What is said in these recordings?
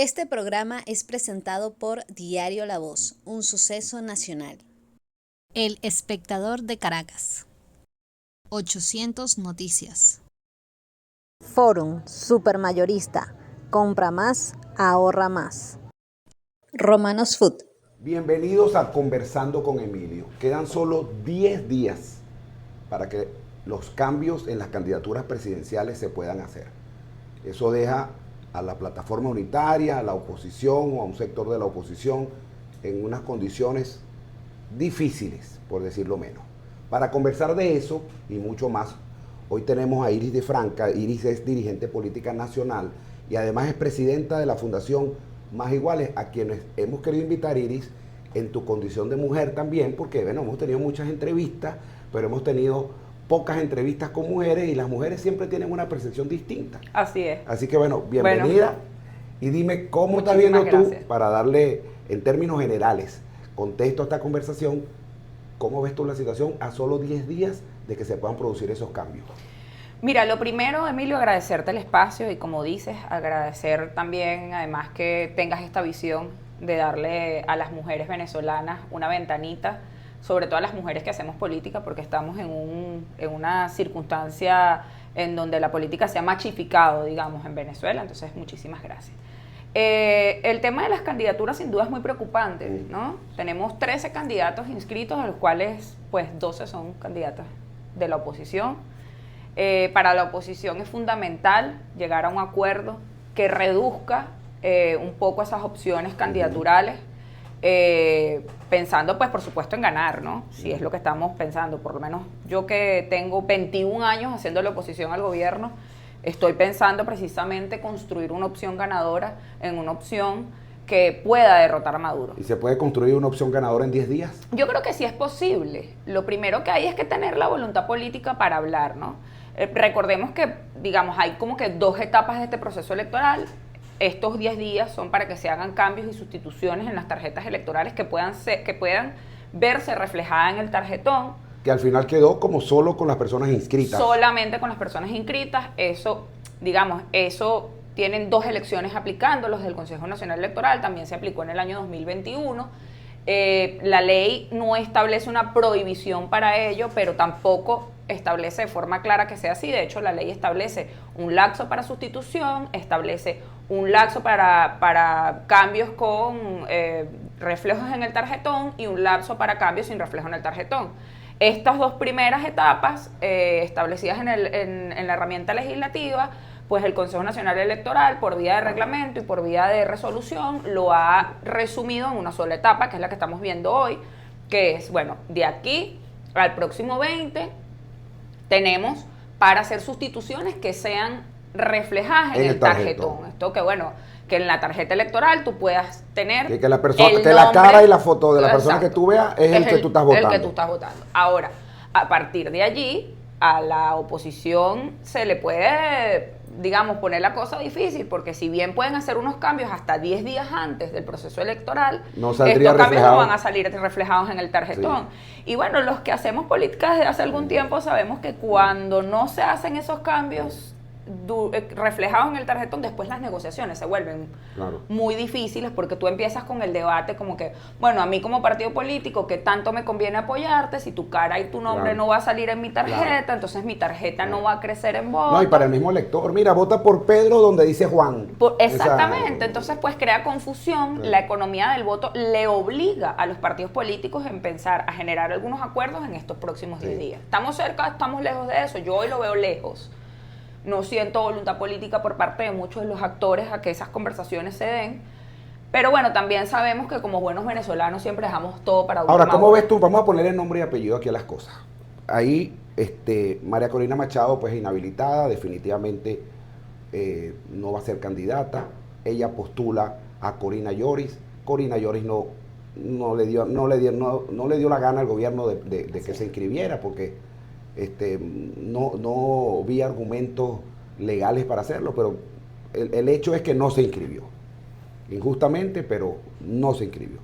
Este programa es presentado por Diario La Voz, un suceso nacional. El Espectador de Caracas. 800 Noticias. Forum Supermayorista. Compra más, ahorra más. Romanos Food. Bienvenidos a Conversando con Emilio. Quedan solo 10 días para que los cambios en las candidaturas presidenciales se puedan hacer. Eso deja a la plataforma unitaria, a la oposición o a un sector de la oposición en unas condiciones difíciles, por decirlo menos. Para conversar de eso y mucho más, hoy tenemos a Iris de Franca. Iris es dirigente política nacional y además es presidenta de la Fundación Más Iguales, a quienes hemos querido invitar, Iris, en tu condición de mujer también, porque bueno, hemos tenido muchas entrevistas, pero hemos tenido pocas entrevistas con mujeres y las mujeres siempre tienen una percepción distinta. Así es. Así que bueno, bienvenida. Y dime cómo estás viendo tú, gracias. para darle en términos generales contexto a esta conversación, cómo ves tú la situación a solo 10 días de que se puedan producir esos cambios. Mira, lo primero, Emilio, agradecerte el espacio y, como dices, agradecer también, además, que tengas esta visión de darle a las mujeres venezolanas una ventanita, sobre todo a las mujeres que hacemos política, porque estamos en una circunstancia en donde la política se ha machificado, digamos, en Venezuela. Entonces, muchísimas gracias. El tema de las candidaturas sin duda es muy preocupante, ¿no? Tenemos 13 candidatos inscritos, de los cuales pues 12 son candidatas de la oposición. Para la oposición es fundamental llegar a un acuerdo que reduzca un poco esas opciones candidaturales, pensando pues por supuesto en ganar, ¿no? Si es lo que estamos pensando, por lo menos yo, que tengo 21 años haciendo la oposición al gobierno, estoy pensando precisamente construir una opción ganadora en una opción que pueda derrotar a Maduro. ¿Y se puede construir una opción ganadora en 10 días? Yo creo que sí es posible. Lo primero que hay es que tener la voluntad política para hablar, ¿no? Recordemos que, digamos, hay como que 2 etapas de este proceso electoral. Estos 10 días son para que se hagan cambios y sustituciones en las tarjetas electorales que puedan verse reflejadas en el tarjetón. Que al final quedó como solo con las personas inscritas. Solamente con las personas inscritas. Eso, digamos, eso tienen 2 elecciones aplicando, los del Consejo Nacional Electoral, también se aplicó en el año 2021. La ley no establece una prohibición para ello, pero tampoco establece de forma clara que sea así. De hecho, la ley establece un lapso para sustitución, establece un lapso para cambios con reflejos en el tarjetón y un lapso para cambios sin reflejo en el tarjetón. Estas 2 primeras etapas establecidas en la herramienta legislativa, pues el Consejo Nacional Electoral, por vía de reglamento y por vía de resolución, lo ha resumido en una sola etapa, que es la que estamos viendo hoy, que es, bueno, de aquí al próximo 20 tenemos para hacer sustituciones que sean reflejadas en el tarjetón. Esto que, bueno, que en la tarjeta electoral tú puedas tener que la cara y la foto de la persona que tú veas es el que tú estás votando. El que tú estás votando. Ahora, a partir de allí, a la oposición se le puede, digamos, poner la cosa difícil, porque si bien pueden hacer unos cambios hasta 10 días antes del proceso electoral, estos cambios no van a salir reflejados en el tarjetón. Sí. Y bueno, los que hacemos política desde hace algún tiempo sabemos que cuando no se hacen esos cambios reflejados en el tarjetón, después las negociaciones se vuelven muy difíciles, porque tú empiezas con el debate como que, bueno, a mí como partido político, ¿qué tanto me conviene apoyarte si tu cara y tu nombre no va a salir en mi tarjeta? Entonces mi tarjeta no va a crecer en votos. No, y para el mismo elector, mira, vota por Pedro donde dice Juan. Exactamente, entonces pues crea confusión. La economía del voto le obliga a los partidos políticos a empezar a generar algunos acuerdos en estos próximos 10 días. ¿Estamos cerca? ¿Estamos lejos de eso? Yo hoy lo veo lejos. No siento voluntad política por parte de muchos de los actores a que esas conversaciones se den. Pero bueno, también sabemos que como buenos venezolanos siempre dejamos todo para última hora. Ahora, ¿cómo ves tú? Vamos a poner el nombre y apellido aquí a las cosas. Ahí, María Corina Machado, pues inhabilitada, definitivamente no va a ser candidata. Ella postula a Corina Yoris. Corina Yoris no le dio la gana al gobierno de que se inscribiera, porque no vi argumentos legales para hacerlo, pero el hecho es que no se inscribió, injustamente, pero no se inscribió.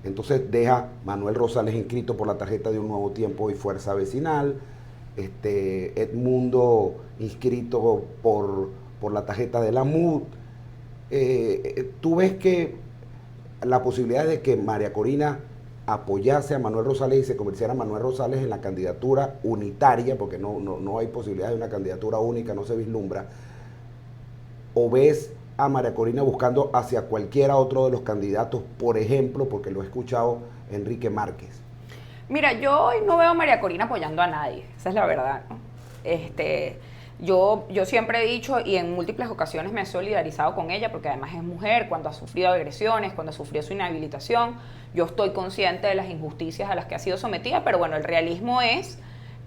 Entonces deja Manuel Rosales inscrito por la tarjeta de Un Nuevo Tiempo y Fuerza Vecinal, Edmundo inscrito por la tarjeta de la MUD, ¿tú ves que la posibilidad de que María Corina apoyase a Manuel Rosales y se convirtiera Manuel Rosales en la candidatura unitaria, porque no hay posibilidad de una candidatura única, no se vislumbra, o ves a María Corina buscando hacia cualquiera otro de los candidatos, por ejemplo, porque lo he escuchado, Enrique Márquez? Mira, yo hoy no veo a María Corina apoyando a nadie, esa es la verdad, ¿no? Yo siempre he dicho y en múltiples ocasiones me he solidarizado con ella porque además es mujer, cuando ha sufrido agresiones, cuando sufrió su inhabilitación, yo estoy consciente de las injusticias a las que ha sido sometida, pero bueno, el realismo es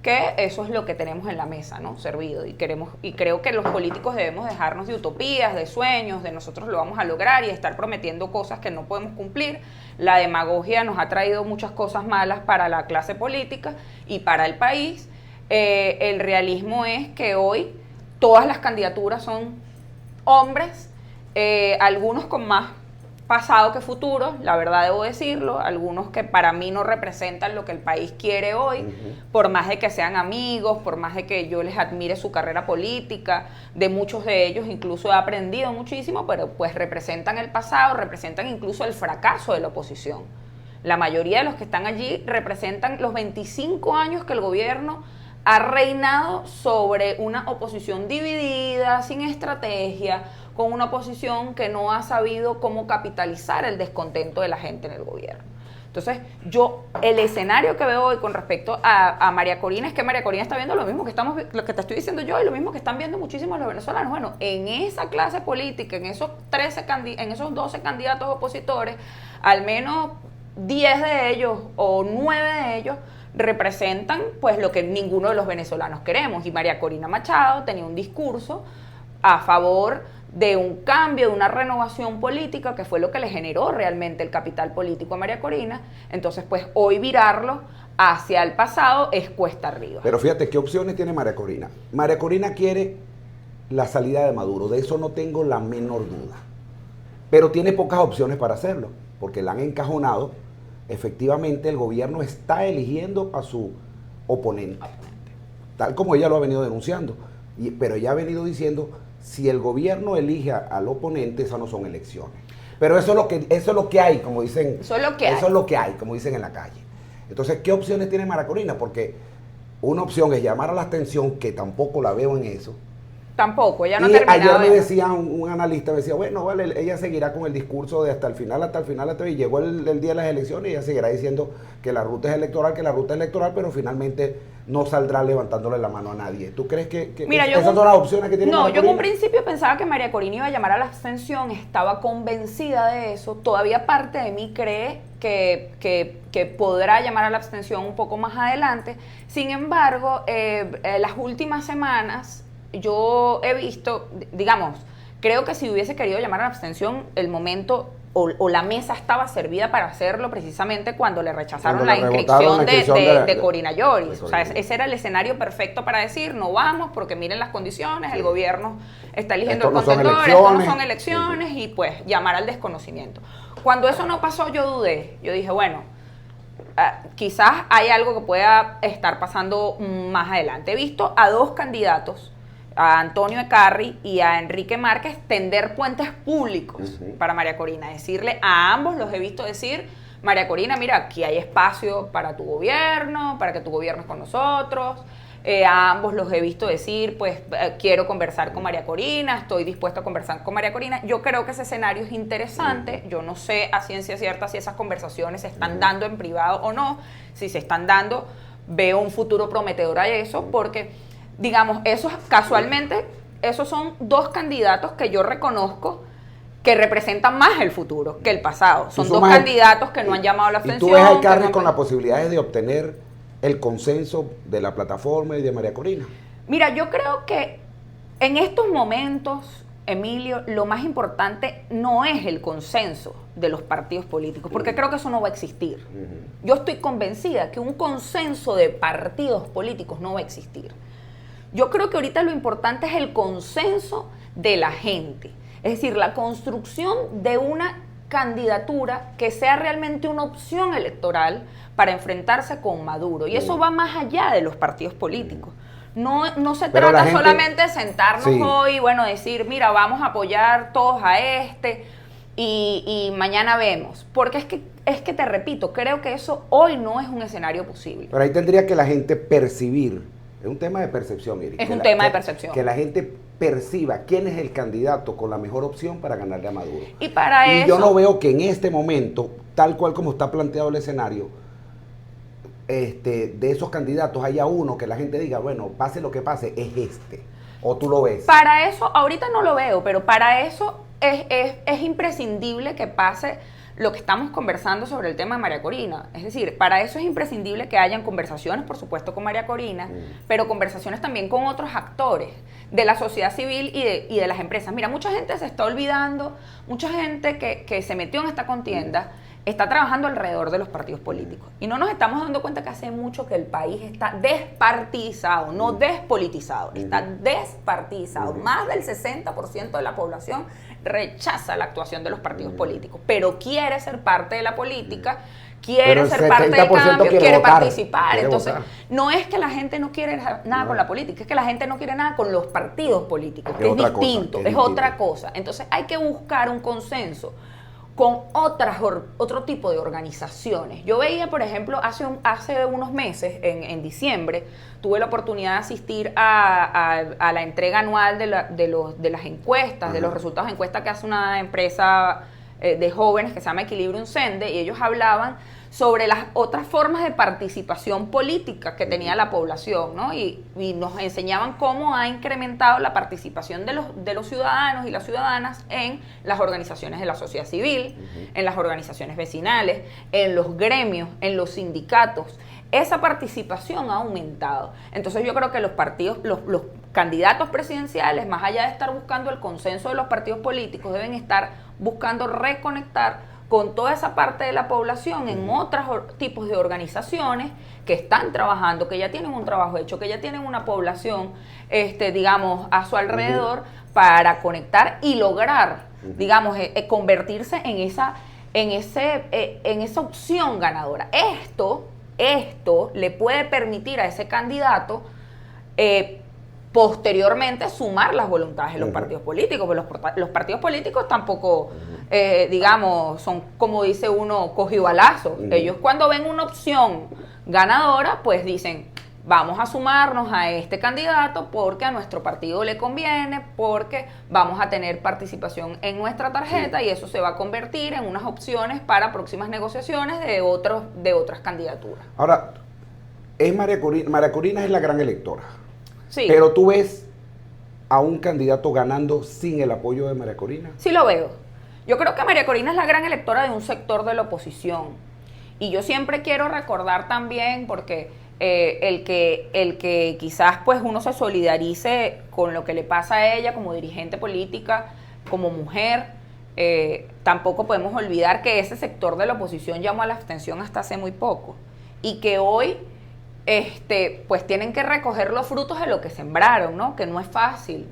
que eso es lo que tenemos en la mesa, ¿no? Servido. Y creo que los políticos debemos dejarnos de utopías, de sueños, de nosotros lo vamos a lograr y estar prometiendo cosas que no podemos cumplir. La demagogia nos ha traído muchas cosas malas para la clase política y para el país. El realismo es que hoy todas las candidaturas son hombres, algunos con más pasado que futuro, la verdad debo decirlo, algunos que para mí no representan lo que el país quiere hoy, por más de que sean amigos, por más de que yo les admire su carrera política, de muchos de ellos incluso he aprendido muchísimo, pero pues representan el pasado, representan incluso el fracaso de la oposición. La mayoría de los que están allí representan los 25 años que el gobierno ha reinado sobre una oposición dividida, sin estrategia, con una oposición que no ha sabido cómo capitalizar el descontento de la gente en el gobierno. Entonces, el escenario que veo hoy con respecto a María Corina es que María Corina está viendo lo mismo lo que te estoy diciendo yo y lo mismo que están viendo muchísimos los venezolanos. Bueno, en esa clase política, en esos 12 candidatos opositores, al menos 10 de ellos o 9 de ellos representan pues lo que ninguno de los venezolanos queremos. Y María Corina Machado tenía un discurso a favor de un cambio, de una renovación política, que fue lo que le generó realmente el capital político a María Corina. Entonces, pues hoy virarlo hacia el pasado es cuesta arriba. Pero fíjate, ¿qué opciones tiene María Corina? María Corina quiere la salida de Maduro, de eso no tengo la menor duda. Pero tiene pocas opciones para hacerlo, porque la han encajonado. Efectivamente, el gobierno está eligiendo a su oponente, tal como ella lo ha venido denunciando. Pero ella ha venido diciendo, si el gobierno elige al oponente, esas no son elecciones. Pero eso es lo que hay, como dicen. Eso es lo que hay, como dicen en la calle. Entonces, ¿qué opciones tiene María Corina? Porque una opción es llamar a la abstención, que tampoco la veo en eso. Tampoco, ella no ha terminado. terminado. Ayer me decía un analista, me decía, bueno, vale, ella seguirá con el discurso de hasta el final, y llegó el día de las elecciones y ella seguirá diciendo que la ruta es electoral, pero finalmente no saldrá levantándole la mano a nadie. ¿Tú crees que Mira, esas son las opciones que tiene María Corina? No, yo en un principio pensaba que María Corina iba a llamar a la abstención, estaba convencida de eso. Todavía parte de mí cree que podrá llamar a la abstención un poco más adelante. Sin embargo, las últimas semanas yo he visto, digamos, creo que si hubiese querido llamar a la abstención, el momento o la mesa estaba servida para hacerlo precisamente cuando le rechazaron la inscripción de Corina Lloris. O sea, ese era el escenario perfecto para decir, no vamos porque miren las condiciones, el gobierno está eligiendo el contendor, esto no son elecciones, y pues llamar al desconocimiento. Cuando eso no pasó, yo dudé. Yo dije, bueno, quizás hay algo que pueda estar pasando más adelante. He visto a dos candidatos, a Antonio Ecarri y a Enrique Márquez, tender puentes públicos para María Corina. Decirle, a ambos los he visto decir, María Corina, mira, aquí hay espacio para tu gobierno, para que tu gobiernes con nosotros. A ambos los he visto decir, pues quiero conversar con María Corina, estoy dispuesto a conversar con María Corina. Yo creo que ese escenario es interesante. Yo no sé a ciencia cierta si esas conversaciones se están dando en privado o no. Si se están dando, veo un futuro prometedor a eso, porque digamos, casualmente, esos son dos candidatos que yo reconozco que representan más el futuro que el pasado. Son dos candidatos que no han llamado a la abstención. ¿Y tú ves a Ecarri con las posibilidades de obtener el consenso de la plataforma y de María Corina? Mira, yo creo que en estos momentos, Emilio, lo más importante no es el consenso de los partidos políticos, porque creo que eso no va a existir. Yo estoy convencida que un consenso de partidos políticos no va a existir. Yo creo que ahorita lo importante es el consenso de la gente, es decir, la construcción de una candidatura que sea realmente una opción electoral para enfrentarse con Maduro. Y eso va más allá de los partidos políticos. No se Pero trata la gente- solamente de sentarnos Sí. hoy, bueno, decir, mira, vamos a apoyar todos a este y mañana vemos. Porque es que te repito, creo que eso hoy no es un escenario posible. Pero ahí tendría que la gente percibir, es un tema de percepción, Erika. Es un tema de percepción. Que la gente perciba quién es el candidato con la mejor opción para ganarle a Maduro. Y para Y eso... yo no veo que en este momento, tal cual como está planteado el escenario, de esos candidatos haya uno que la gente diga, bueno, pase lo que pase, es este. O tú lo ves. Para eso, ahorita no lo veo, pero para eso es imprescindible que pase lo que estamos conversando sobre el tema de María Corina. Es decir, para eso es imprescindible que hayan conversaciones, por supuesto, con María Corina, pero conversaciones también con otros actores de la sociedad civil y de las empresas. Mira, mucha gente se está olvidando, mucha gente que se metió en esta contienda está trabajando alrededor de los partidos políticos. Y no nos estamos dando cuenta que hace mucho que el país está despartidizado, no despolitizado, está despartidizado. Más del 60% de la población rechaza la actuación de los partidos políticos, pero quiere ser parte de la política, quiere Pero el ser parte del 70% cambio, quiere quiere votar, participar. quiere Entonces, votar. no es que la gente no quiere nada con la política, es que la gente no quiere nada con los partidos políticos, que es otra cosa, distinto, que es es otra cosa. Entonces, hay que buscar un consenso con otro tipo de organizaciones. Yo veía, por ejemplo, hace unos meses, en diciembre, tuve la oportunidad de asistir a la entrega anual de las encuestas, de los resultados de encuestas que hace una empresa de jóvenes que se llama Equilibrium Sende, y ellos hablaban sobre las otras formas de participación política que tenía la población, ¿no? Y nos enseñaban cómo ha incrementado la participación de los ciudadanos y las ciudadanas en las organizaciones de la sociedad civil, en las organizaciones vecinales, en los gremios, en los sindicatos. Esa participación ha aumentado. Entonces yo creo que los partidos, los candidatos presidenciales, más allá de estar buscando el consenso de los partidos políticos, deben estar buscando reconectar con toda esa parte de la población en otros tipos de organizaciones que están trabajando, que ya tienen un trabajo hecho, que ya tienen una población, digamos, a su alrededor, para conectar y lograr, digamos, convertirse en esa opción ganadora. Esto le puede permitir a ese candidato posteriormente sumar las voluntades de los partidos políticos, porque los partidos políticos tampoco, digamos, son, como dice uno, cogió balazo. Ellos, cuando ven una opción ganadora, pues dicen, vamos a sumarnos a este candidato porque a nuestro partido le conviene, porque vamos a tener participación en nuestra tarjeta, y eso se va a convertir en unas opciones para próximas negociaciones de otras candidaturas. Ahora, María Corina es la gran electora. Sí. Pero tú ves a un candidato ganando sin el apoyo de María Corina. Sí lo veo. Yo creo que María Corina es la gran electora de un sector de la oposición. Y yo siempre quiero recordar también, porque el que quizás pues uno se solidarice con lo que le pasa a ella como dirigente política, como mujer, tampoco podemos olvidar que ese sector de la oposición llamó a la abstención hasta hace muy poco. Y que hoy pues tienen que recoger los frutos de lo que sembraron, ¿no? Que no es fácil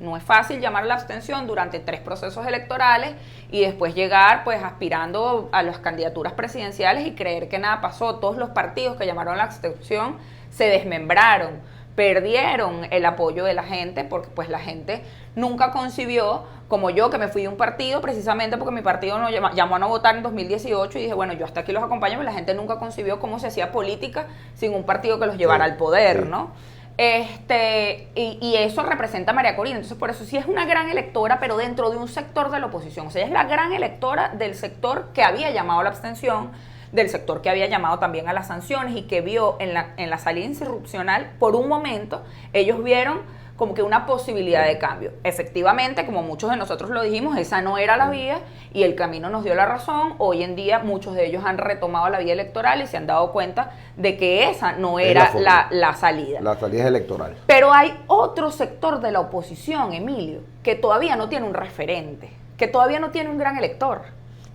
llamar a la abstención durante 3 procesos electorales y después llegar pues aspirando a las candidaturas presidenciales y creer que nada pasó. Todos los partidos que llamaron a la abstención se desmembraron, perdieron el apoyo de la gente, porque pues la gente nunca concibió, como yo, que me fui de un partido precisamente porque mi partido no llamó a no votar en 2018, y dije, bueno, yo hasta aquí los acompaño, pero la gente nunca concibió cómo se hacía política sin un partido que los llevara al poder, ¿no? Y eso representa a María Corina. Entonces, por eso sí es una gran electora, pero dentro de un sector de la oposición. O sea, ella es la gran electora del sector que había llamado a la abstención, del sector que había llamado también a las sanciones, y que vio en la salida insurreccional, por un momento, ellos vieron como que una posibilidad de cambio. Efectivamente, como muchos de nosotros lo dijimos, esa no era la vía, y el camino nos dio la razón. Hoy en día muchos de ellos han retomado la vía electoral y se han dado cuenta de que esa no era la salida. La salida electoral. Pero hay otro sector de la oposición, Emilio, que todavía no tiene un referente, que todavía no tiene un gran elector,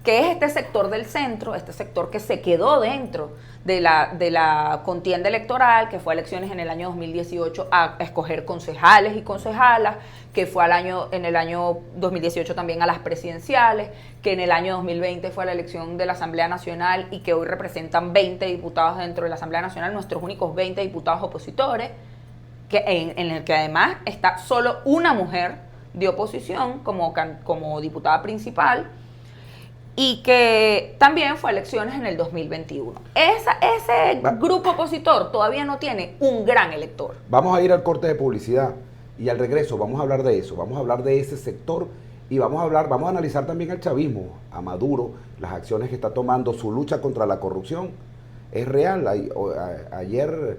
que es este sector del centro, este sector que se quedó dentro de la contienda electoral, que fue a elecciones en el año 2018 a escoger concejales y concejalas, que fue en el año 2018 también a las presidenciales, que en el año 2020 fue a la elección de la Asamblea Nacional, y que hoy representan 20 diputados dentro de la Asamblea Nacional, nuestros únicos 20 diputados opositores, en el que además está solo una mujer de oposición como diputada principal, y que también fue a elecciones en el 2021. Ese grupo opositor todavía no tiene un gran elector. Vamos a ir al corte de publicidad y al regreso vamos a hablar de eso, vamos a hablar de ese sector y vamos a analizar también al chavismo, a Maduro, las acciones que está tomando, su lucha contra la corrupción. Es real. Ayer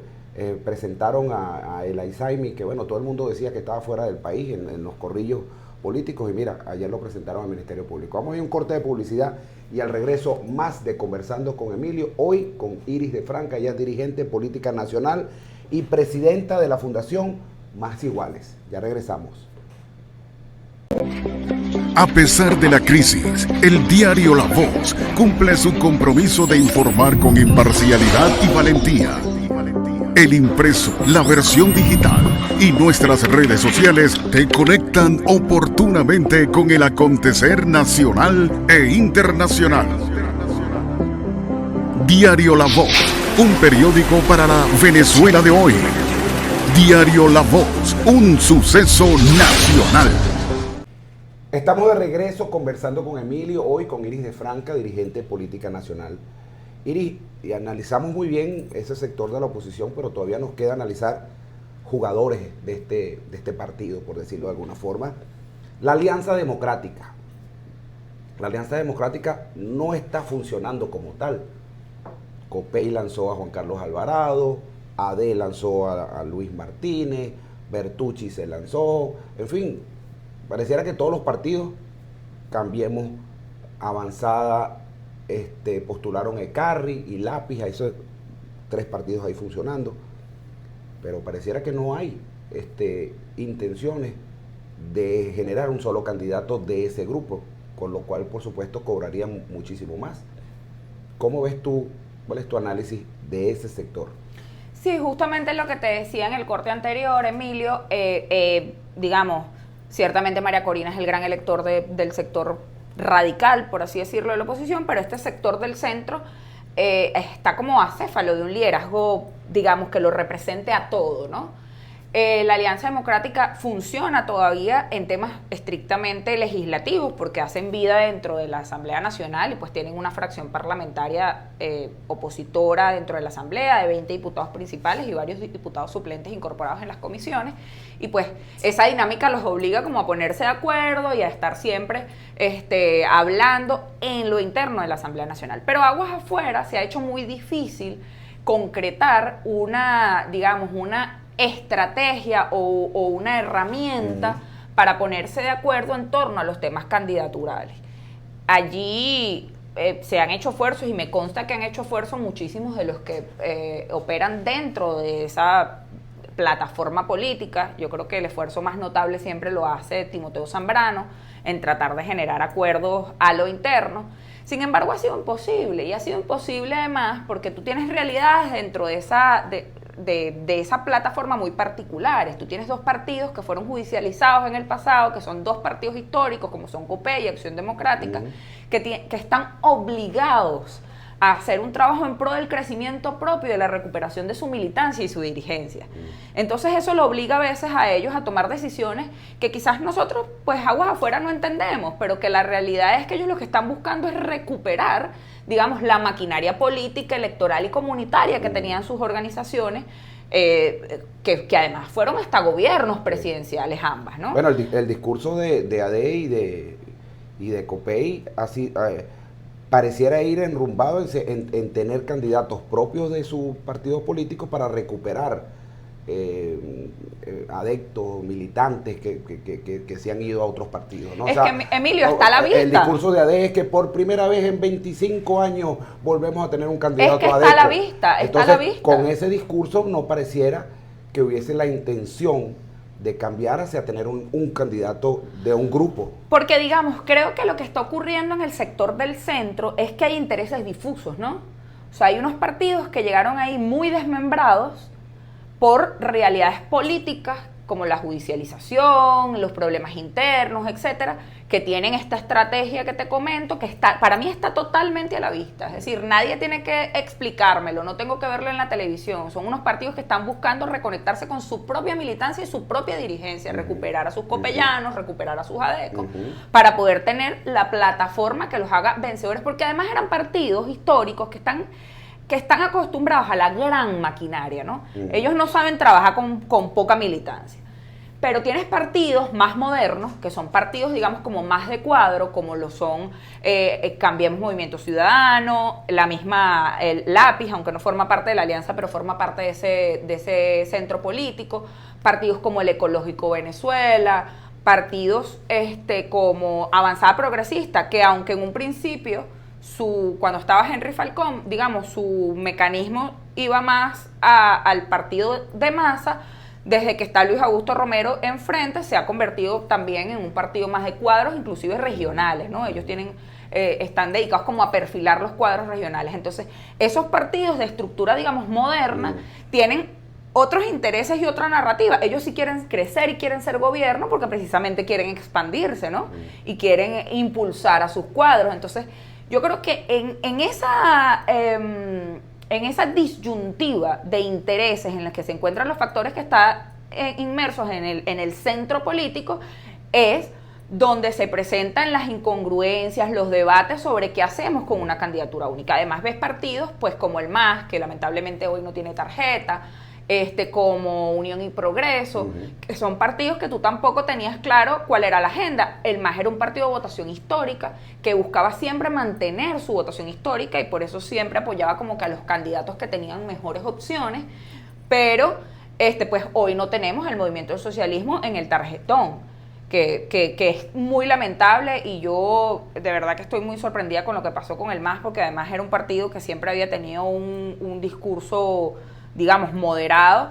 presentaron a El Aizaimi, que bueno, todo el mundo decía que estaba fuera del país en los corrillos políticos, y mira, ayer lo presentaron al Ministerio Público. Vamos a ir a un corte de publicidad y al regreso más de Conversando con Emilio, hoy con Iris de Franca. Ella es dirigente política nacional y presidenta de la Fundación Más Iguales. Ya regresamos. A pesar de la crisis, el diario La Voz cumple su compromiso de informar con imparcialidad y valentía. El impreso, la versión digital y nuestras redes sociales te conectan oportunamente con el acontecer nacional e internacional. Diario La Voz, un periódico para la Venezuela de hoy. Diario La Voz, un suceso nacional. Estamos de regreso conversando con Emilio, hoy con Iris de Franca, dirigente política nacional. Iris, y analizamos muy bien ese sector de la oposición, pero todavía nos queda analizar jugadores de este partido, por decirlo de alguna forma. La Alianza Democrática. La Alianza Democrática no está funcionando como tal. Copey lanzó a Juan Carlos Alvarado, AD lanzó a Luis Martínez, Bertucci se lanzó, en fin, pareciera que todos los partidos, Cambiemos, Avanzada, postularon Ecarri y Lápiz, a esos 3 partidos ahí funcionando, pero pareciera que no hay intenciones de generar un solo candidato de ese grupo, con lo cual por supuesto cobrarían muchísimo más. ¿Cómo ves tú, cuál es tu análisis de ese sector? Sí, justamente lo que te decía en el corte anterior, Emilio, digamos, ciertamente María Corina es el gran elector del sector radical, por así decirlo, de la oposición, pero este sector del centro está como acéfalo de un liderazgo, digamos, que lo represente a todo, ¿no? La Alianza Democrática funciona todavía en temas estrictamente legislativos porque hacen vida dentro de la Asamblea Nacional y pues tienen una fracción parlamentaria opositora dentro de la Asamblea de 20 diputados principales y varios diputados suplentes incorporados en las comisiones, y pues esa dinámica los obliga como a ponerse de acuerdo y a estar siempre hablando en lo interno de la Asamblea Nacional. Pero aguas afuera se ha hecho muy difícil concretar una estrategia o una herramienta para ponerse de acuerdo en torno a los temas candidaturales. Allí se han hecho esfuerzos, y me consta que han hecho esfuerzos muchísimos de los que operan dentro de esa plataforma política. Yo creo que el esfuerzo más notable siempre lo hace Timoteo Zambrano en tratar de generar acuerdos a lo interno. Sin embargo, ha sido imposible, y ha sido imposible además porque tú tienes realidades dentro de esa plataforma muy particulares. Tú tienes 2 partidos que fueron judicializados en el pasado, que son 2 partidos históricos, como son Copey y Acción Democrática, que están obligados a hacer un trabajo en pro del crecimiento propio y de la recuperación de su militancia y su dirigencia. Entonces eso lo obliga a veces a ellos a tomar decisiones que quizás nosotros, pues aguas afuera, no entendemos, pero que la realidad es que ellos lo que están buscando es recuperar, digamos, la maquinaria política, electoral y comunitaria que tenían sus organizaciones, que además fueron hasta gobiernos presidenciales ambas, ¿no? Bueno, el discurso de AD y de Copey así pareciera ir enrumbado en tener candidatos propios de sus partidos políticos para recuperar adeptos, militantes que se han ido a otros partidos, ¿no? Es que, Emilio, está a la vista. El discurso de AD es que por primera vez en 25 años volvemos a tener un candidato adepto. Está a la vista, está a la vista. Con ese discurso no pareciera que hubiese la intención de cambiar hacia tener un candidato de un grupo. Porque, digamos, creo que lo que está ocurriendo en el sector del centro es que hay intereses difusos, ¿no? O sea, hay unos partidos que llegaron ahí muy desmembrados por realidades políticas como la judicialización, los problemas internos, etcétera, que tienen esta estrategia que te comento, que para mí está totalmente a la vista. Es decir, nadie tiene que explicármelo, no tengo que verlo en la televisión. Son unos partidos que están buscando reconectarse con su propia militancia y su propia dirigencia, recuperar a sus copellanos, recuperar a sus adecos, para poder tener la plataforma que los haga vencedores, porque además eran partidos históricos que están acostumbrados a la gran maquinaria, ¿no? Ellos no saben trabajar con poca militancia. Pero tienes partidos más modernos, que son partidos, digamos, como más de cuadro, como lo son Cambiemos Movimiento Ciudadano, el Lápiz, aunque no forma parte de la alianza, pero forma parte de ese centro político, partidos como el Ecológico Venezuela, partidos como Avanzada Progresista, que aunque en un principio, cuando estaba Henry Falcón, digamos, su mecanismo iba más al partido de masa. Desde que está Luis Augusto Romero enfrente, se ha convertido también en un partido más de cuadros, inclusive regionales, ¿no? Ellos están dedicados como a perfilar los cuadros regionales. Entonces, esos partidos de estructura, digamos, moderna, tienen otros intereses y otra narrativa. Ellos sí quieren crecer y quieren ser gobierno porque precisamente quieren expandirse, ¿no? Y quieren impulsar a sus cuadros. Entonces, yo creo que en esa disyuntiva de intereses en la que se encuentran los factores que están inmersos en el centro político, es donde se presentan las incongruencias, los debates sobre qué hacemos con una candidatura única. Además ves partidos pues como el MAS, que lamentablemente hoy no tiene tarjeta, como Unión y Progreso, que son partidos que tú tampoco tenías claro cuál era la agenda. El MAS era un partido de votación histórica que buscaba siempre mantener su votación histórica y por eso siempre apoyaba como que a los candidatos que tenían mejores opciones, pero pues hoy no tenemos el movimiento del socialismo en el tarjetón, que es muy lamentable, y yo de verdad que estoy muy sorprendida con lo que pasó con el MAS, porque además era un partido que siempre había tenido un discurso, digamos, moderado,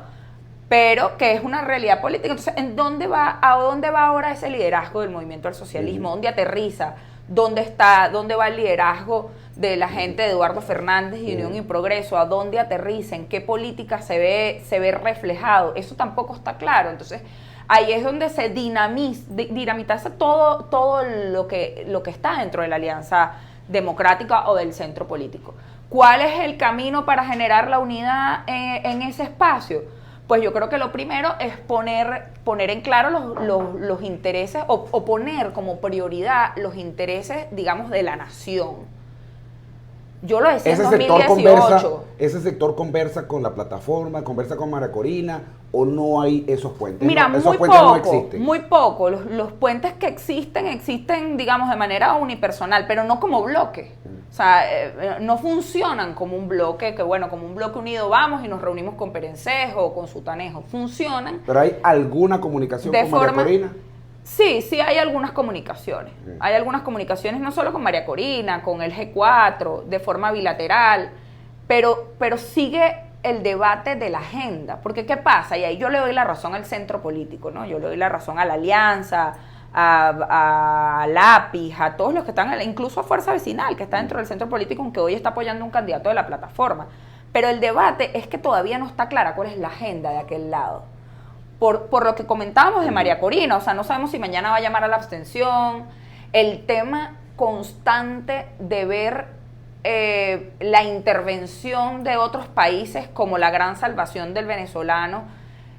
pero que es una realidad política. Entonces, ¿a dónde va ahora ese liderazgo del movimiento del socialismo? ¿Dónde aterriza? ¿Dónde va el liderazgo de la gente de Eduardo Fernández y Unión y Progreso? ¿A dónde aterriza? ¿En qué política se ve reflejado? Eso tampoco está claro. Entonces, ahí es donde se dinamita todo lo que está dentro de la Alianza Democrática o del centro político. ¿Cuál es el camino para generar la unidad en ese espacio? Pues yo creo que lo primero es poner en claro los intereses o poner como prioridad los intereses, digamos, de la nación. Yo lo decía en 2018. ¿Ese sector conversa con la plataforma, conversa con María Corina, o no hay esos puentes? Mira, no, esos puentes no existen. Muy poco. Los puentes que existen, digamos, de manera unipersonal, pero no como bloque. O sea, no funcionan como un bloque, como un bloque unido vamos y nos reunimos con Perencejo o con Sutanejo. Funcionan. ¿Pero hay alguna comunicación con María Corina? Sí, hay algunas comunicaciones. Hay algunas comunicaciones no solo con María Corina, con el G4, de forma bilateral, pero sigue el debate de la agenda. Porque ¿qué pasa? Y ahí yo le doy la razón al centro político, ¿no? Yo le doy la razón a la Alianza, a Lápiz, a todos los que están, incluso a Fuerza Vecinal, que está dentro del centro político, aunque hoy está apoyando un candidato de la plataforma. Pero el debate es que todavía no está clara cuál es la agenda de aquel lado. Por lo que comentábamos de María Corina, o sea, no sabemos si mañana va a llamar a la abstención, el tema constante de ver la intervención de otros países como la gran salvación del venezolano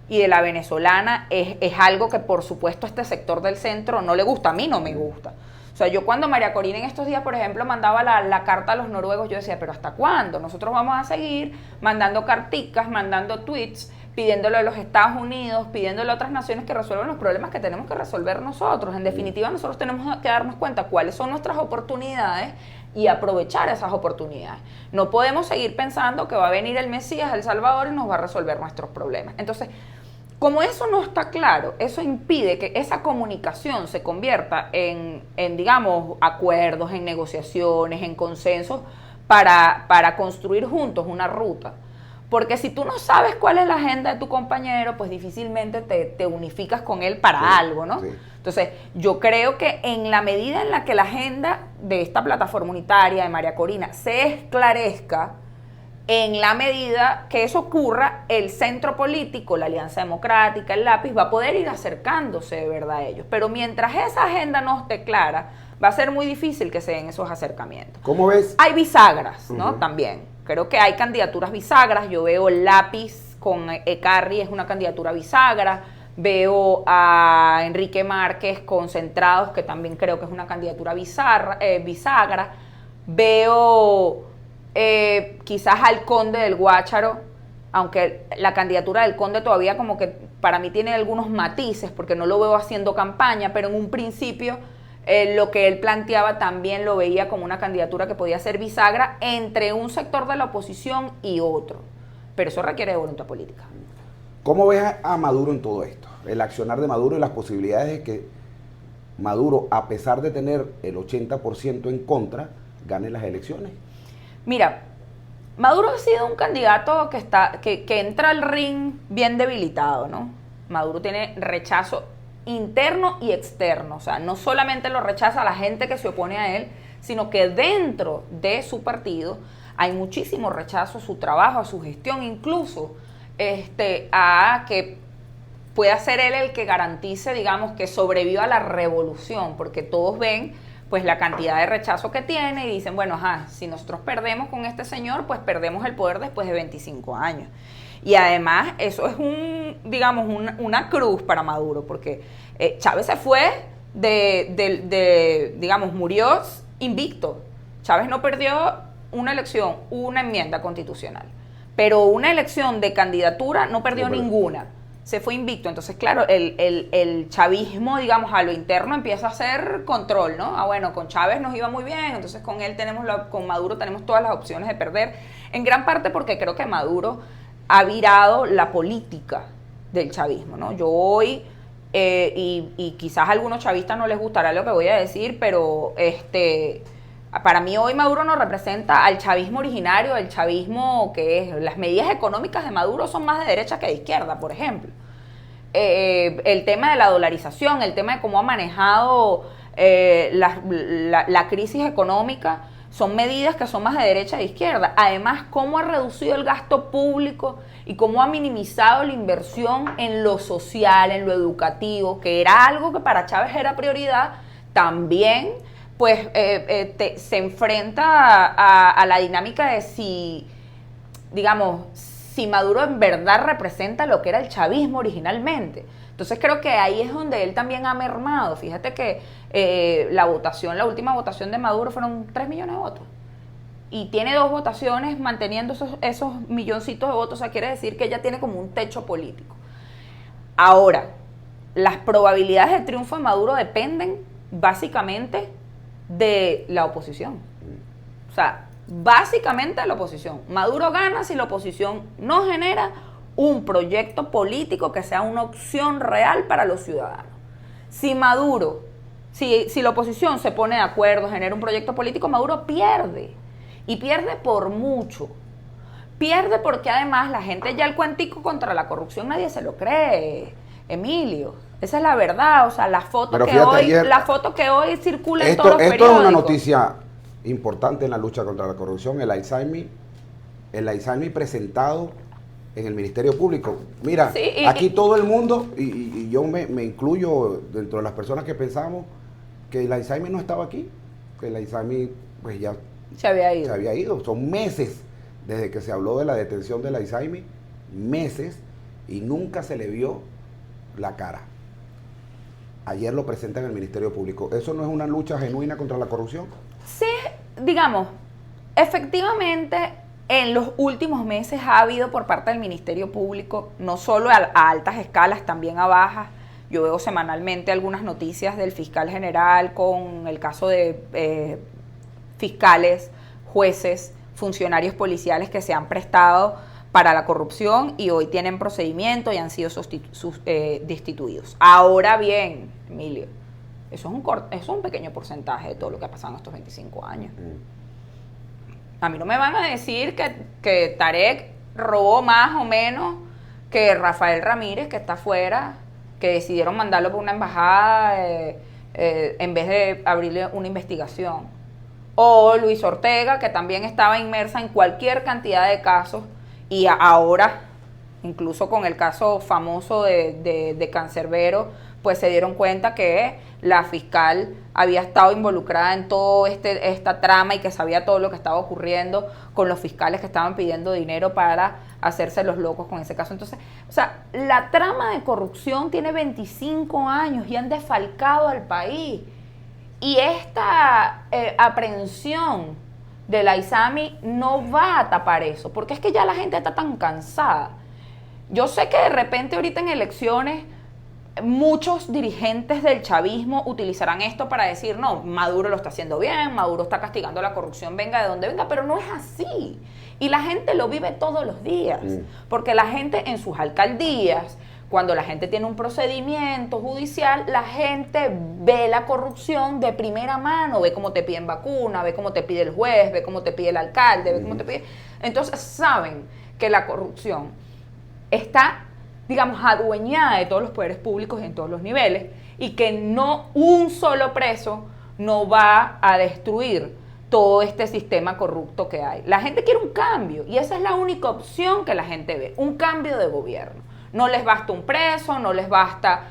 y de la venezolana es algo que por supuesto a este sector del centro no le gusta, a mí no me gusta. O sea, yo cuando María Corina en estos días, por ejemplo, mandaba la carta a los noruegos, yo decía, pero ¿hasta cuándo? Nosotros vamos a seguir mandando carticas, mandando tweets, pidiéndole a los Estados Unidos, pidiéndole a otras naciones que resuelvan los problemas que tenemos que resolver nosotros. En definitiva, nosotros tenemos que darnos cuenta cuáles son nuestras oportunidades y aprovechar esas oportunidades. No podemos seguir pensando que va a venir el Mesías, el Salvador, y nos va a resolver nuestros problemas. Entonces, como eso no está claro, eso impide que esa comunicación se convierta en digamos, acuerdos, en negociaciones, en consensos para construir juntos una ruta. Porque si tú no sabes cuál es la agenda de tu compañero, pues difícilmente te unificas con él para algo, ¿no? Sí. Entonces, yo creo que en la medida en la que la agenda de esta plataforma unitaria de María Corina se esclarezca, En la medida que eso ocurra, el centro político, la Alianza Democrática, el lápiz, va a poder ir acercándose de verdad a ellos. Pero mientras esa agenda no esté clara, va a ser muy difícil que se den esos acercamientos. ¿Cómo ves? Hay bisagras, ¿no? También. Creo que hay candidaturas bisagras. Yo veo el lápiz con Ecarri, es una candidatura bisagra. Veo a Enrique Márquez con Centrados, que también creo que es una candidatura bisagra. Veo quizás al Conde del Guácharo, aunque la candidatura del Conde todavía como que para mí tiene algunos matices, porque no lo veo haciendo campaña, pero en un principio lo que él planteaba también lo veía como una candidatura que podía ser bisagra entre un sector de la oposición y otro. Pero eso requiere de voluntad política. ¿Cómo ves a Maduro en todo esto? El accionar de Maduro y las posibilidades de que Maduro, a pesar de tener el 80% en contra, gane las elecciones. Mira, Maduro ha sido un candidato que entra al ring bien debilitado, ¿no? Maduro tiene rechazo interno y externo, o sea, no solamente lo rechaza la gente que se opone a él, sino que dentro de su partido hay muchísimo rechazo a su trabajo, a su gestión, incluso a que pueda ser él el que garantice, digamos, que sobreviva la revolución, porque todos ven pues la cantidad de rechazo que tiene y dicen, bueno, si nosotros perdemos con este señor, pues perdemos el poder después de 25 años. Y además eso es una cruz para Maduro, porque Chávez se fue digamos, murió invicto. Chávez no perdió una elección, una enmienda constitucional, pero una elección de candidatura no perdió ninguna. Se fue invicto. Entonces, claro, el chavismo, digamos, a lo interno empieza a hacer control, ¿no? Bueno, con Chávez nos iba muy bien, entonces con él con Maduro tenemos todas las opciones de perder, en gran parte porque creo que Maduro ha virado la política del chavismo, ¿no? Yo hoy, y quizás a algunos chavistas no les gustará lo que voy a decir, pero para mí hoy Maduro no representa al chavismo originario, el chavismo que es, las medidas económicas de Maduro son más de derecha que de izquierda, por ejemplo. El tema de la dolarización, el tema de cómo ha manejado la crisis económica, son medidas que son más de derecha e izquierda. Además, cómo ha reducido el gasto público y cómo ha minimizado la inversión en lo social, en lo educativo, que era algo que para Chávez era prioridad, también pues se enfrenta a la dinámica de si Maduro en verdad representa lo que era el chavismo originalmente. Entonces creo que ahí es donde él también ha mermado. Fíjate que la última votación de Maduro fueron 3 millones de votos. Y tiene 2 votaciones manteniendo esos milloncitos de votos. O sea, quiere decir que ella tiene como un techo político. Ahora, las probabilidades de triunfo de Maduro dependen básicamente de la oposición. O sea, básicamente de la oposición. Maduro gana si la oposición no genera un proyecto político que sea una opción real para los ciudadanos. Si la oposición se pone de acuerdo, genera un proyecto político, Maduro pierde. Y pierde por mucho. Pierde porque además la gente ya el cuentico contra la corrupción nadie se lo cree, Emilio. Esa es la verdad, o sea, la foto que hoy circula en todos los periódicos. Esto es una noticia importante en la lucha contra la corrupción, el Alzheimer presentado en el Ministerio Público. Mira, sí, aquí todo el mundo, y yo me incluyo dentro de las personas que pensamos que el Alzheimer no estaba aquí, que el Alzheimer pues ya se había ido. Son meses desde que se habló de la detención del Alzheimer, meses, y nunca se le vio la cara. Ayer lo presenta en el Ministerio Público. ¿Eso no es una lucha genuina contra la corrupción? Sí, digamos, efectivamente, en los últimos meses ha habido por parte del Ministerio Público, no solo a altas escalas, también a bajas. Yo veo semanalmente algunas noticias del fiscal general con el caso de fiscales, jueces, funcionarios policiales que se han prestado para la corrupción y hoy tienen procedimiento y han sido destituidos. Ahora bien, Emilio, eso es un pequeño porcentaje de todo lo que ha pasado en estos 25 años. A mí no me van a decir que Tarek robó más o menos que Rafael Ramírez, que está afuera, que decidieron mandarlo por una embajada en vez de abrirle una investigación. o Luis Ortega, que también estaba inmersa en cualquier cantidad de casos, y ahora, incluso con el caso famoso de Cancerbero, pues se dieron cuenta que la fiscal había estado involucrada en toda esta trama y que sabía todo lo que estaba ocurriendo con los fiscales que estaban pidiendo dinero para hacerse los locos con ese caso. Entonces, o sea, la trama de corrupción tiene 25 años y han desfalcado al país. Y esta aprehensión de la ISAMI no va a tapar eso, porque es que ya la gente está tan cansada. Yo sé que de repente ahorita en elecciones muchos dirigentes del chavismo utilizarán esto para decir, no, Maduro lo está haciendo bien, Maduro está castigando la corrupción, venga de donde venga, pero no es así. Y la gente lo vive todos los días, porque la gente en sus alcaldías, cuando la gente tiene un procedimiento judicial, la gente ve la corrupción de primera mano, ve cómo te piden vacuna, ve cómo te pide el juez, ve cómo te pide el alcalde, ve cómo te pide... Entonces saben que la corrupción está, digamos, adueñada de todos los poderes públicos en todos los niveles y que no un solo preso no va a destruir todo este sistema corrupto que hay. La gente quiere un cambio y esa es la única opción que la gente ve, un cambio de gobierno. No les basta un preso, no les basta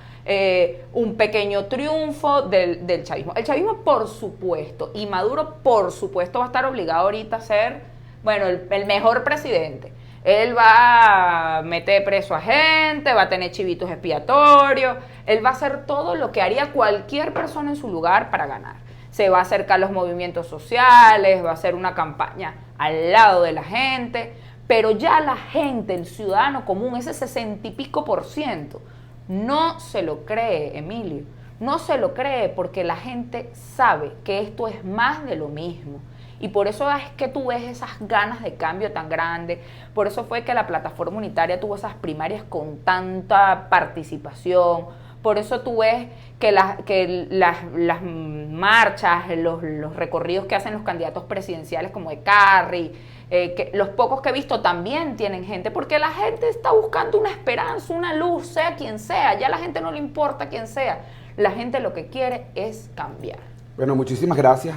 un pequeño triunfo del chavismo. El chavismo, por supuesto, y Maduro, por supuesto, va a estar obligado ahorita a ser, bueno, el mejor presidente. Él va a meter preso a gente, va a tener chivitos expiatorios, él va a hacer todo lo que haría cualquier persona en su lugar para ganar. Se va a acercar a los movimientos sociales, va a hacer una campaña al lado de la gente, pero ya la gente, el ciudadano común, ese 60 y pico %, no se lo cree, Emilio. No se lo cree porque la gente sabe que esto es más de lo mismo. Y por eso es que tú ves esas ganas de cambio tan grandes. Por eso fue que la plataforma unitaria tuvo esas primarias con tanta participación. Por eso tú ves que las marchas, los recorridos que hacen los candidatos presidenciales como de Carri, que los pocos que he visto también tienen gente, porque la gente está buscando una esperanza, una luz, sea quien sea. Ya a la gente no le importa quién sea. La gente lo que quiere es cambiar. Bueno, muchísimas gracias,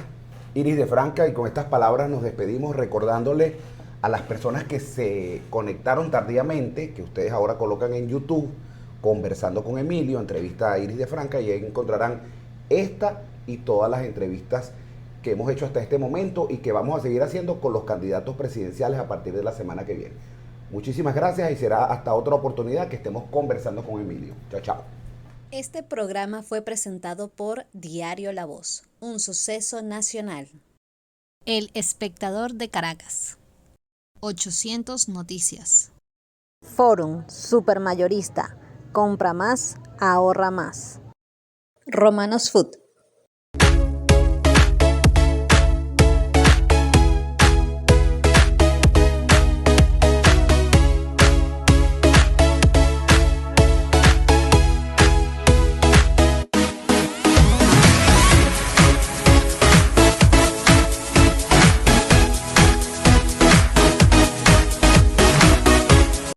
Iris de Franca, y con estas palabras nos despedimos recordándole a las personas que se conectaron tardíamente, que ustedes ahora colocan en YouTube, Conversando con Emilio, entrevista a Iris de Franca, y ahí encontrarán esta y todas las entrevistas que hemos hecho hasta este momento y que vamos a seguir haciendo con los candidatos presidenciales a partir de la semana que viene. Muchísimas gracias y será hasta otra oportunidad que estemos conversando con Emilio. Chao, chao. Este programa fue presentado por Diario La Voz, un suceso nacional. El Espectador de Caracas. 800 Noticias. Forum Supermayorista. Compra más, ahorra más. Romanos Food.